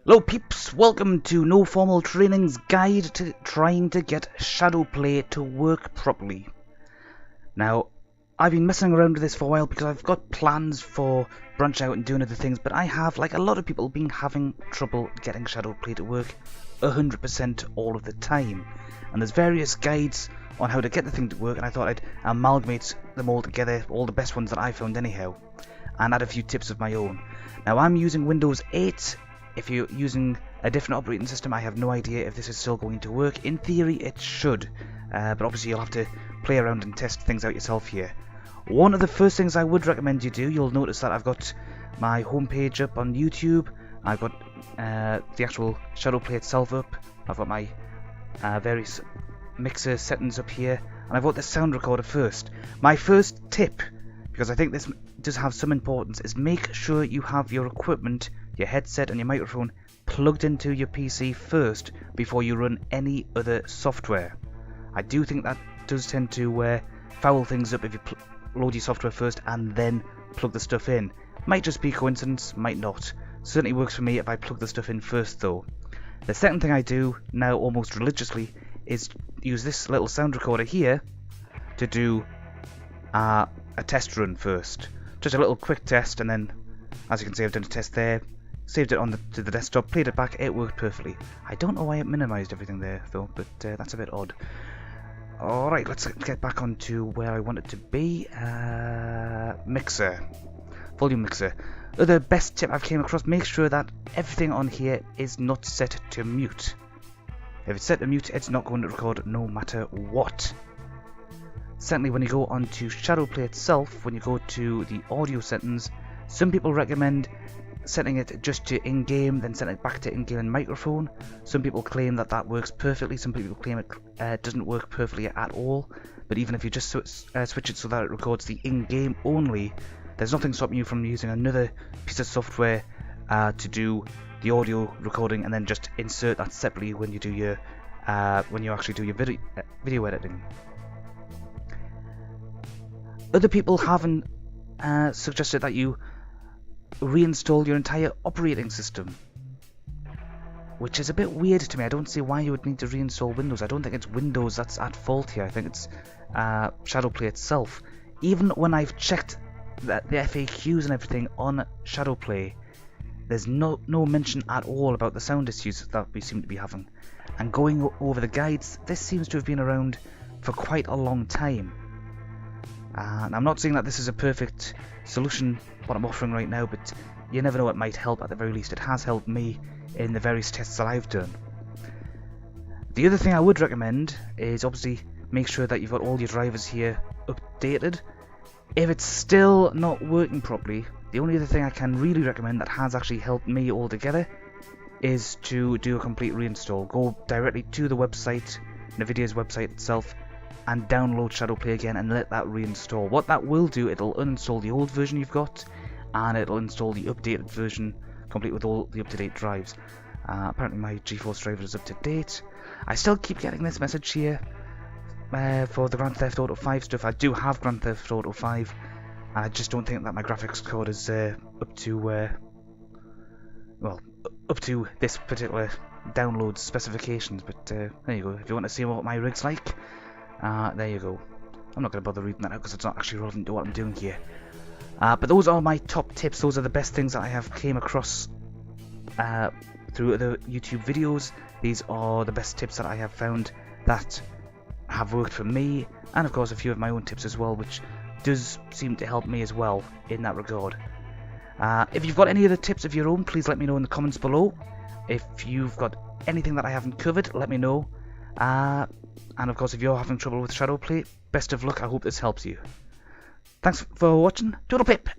Hello peeps, welcome to No Formal Training's guide to trying to get Shadowplay to work properly. Now, I've been messing around with this for a while because I've got plans for branch out and doing other things, but I have, like a lot of people, been having trouble getting Shadowplay to work 100% all of the time. And there's various guides on how to get the thing to work, and I thought I'd amalgamate them all together, all the best ones that I found anyhow, and add a few tips of my own. Now, I'm using Windows 8. If you're using a different operating system, I have no idea if this is still going to work. In theory, it should, but obviously you'll have to play around and test things out yourself here. One of the first things I would recommend you do, you'll notice that I've got my homepage up on YouTube. I've got the actual Shadowplay itself up. I've got my various mixer settings up here, and I've got the sound recorder first. My first tip, because I think this does have some importance, is make sure you have your equipment, your headset and your microphone plugged into your PC first before you run any other software. I do think that does tend to foul things up if you load your software first and then plug the stuff in. Might just be coincidence, might not. Certainly works for me if I plug the stuff in first though. The second thing I do now almost religiously is use this little sound recorder here to do a test run first. Just a little quick test, and then as you can see I've done a test there. Saved it to the desktop, played it back, it worked perfectly. I don't know why it minimised everything there though, but that's a bit odd. Alright, let's get back onto where I want it to be. Mixer. Volume mixer. The best tip I've came across, make sure that everything on here is not set to mute. If it's set to mute, it's not going to record no matter what. Certainly when you go onto Shadowplay itself, when you go to the audio settings, some people recommend setting it just to in-game, then setting it back to in-game and microphone. Some people claim that that works perfectly, some people claim it doesn't work perfectly at all. But even if you just switch it so that it records the in-game only, there's nothing stopping you from using another piece of software to do the audio recording and then just insert that separately when you do your when you actually do your video editing. Other people haven't suggested that you reinstall your entire operating system, which is a bit weird to me. I don't see why you would need to reinstall Windows. I don't think it's Windows that's at fault here. I think it's Shadowplay itself. Even when I've checked the FAQs and everything on Shadowplay, there's no mention at all about the sound issues that we seem to be having. And going over the guides, this seems to have been around for quite a long time. And I'm not saying that this is a perfect solution, what I'm offering right now, but you never know, it might help. At the very least, it has helped me in the various tests that I've done. The other thing I would recommend is obviously make sure that you've got all your drivers here updated. If it's still not working properly, the only other thing I can really recommend that has actually helped me altogether is to do a complete reinstall. Go directly to the website, NVIDIA's website itself, and download Shadowplay again and let that reinstall. What that will do, it'll uninstall the old version you've got and it'll install the updated version complete with all the up-to-date drives. Apparently my GeForce driver is up to date. I still keep getting this message here for the Grand Theft Auto 5 stuff. I do have Grand Theft Auto 5 and I just don't think that my graphics card is up to up to this particular download specifications, but there you go. If you want to see what my rig's like, there you go. I'm not going to bother reading that out because it's not actually relevant to what I'm doing here. But those are my top tips. Those are the best things that I have came across through other YouTube videos. These are the best tips that I have found that have worked for me, and of course a few of my own tips as well, which does seem to help me as well in that regard. If you've got any other tips of your own, please let me know in the comments below. If you've got anything that I haven't covered, let me know. And of course, if you're having trouble with Shadowplay, best of luck. I hope this helps you. Thanks for watching. Toodle pip!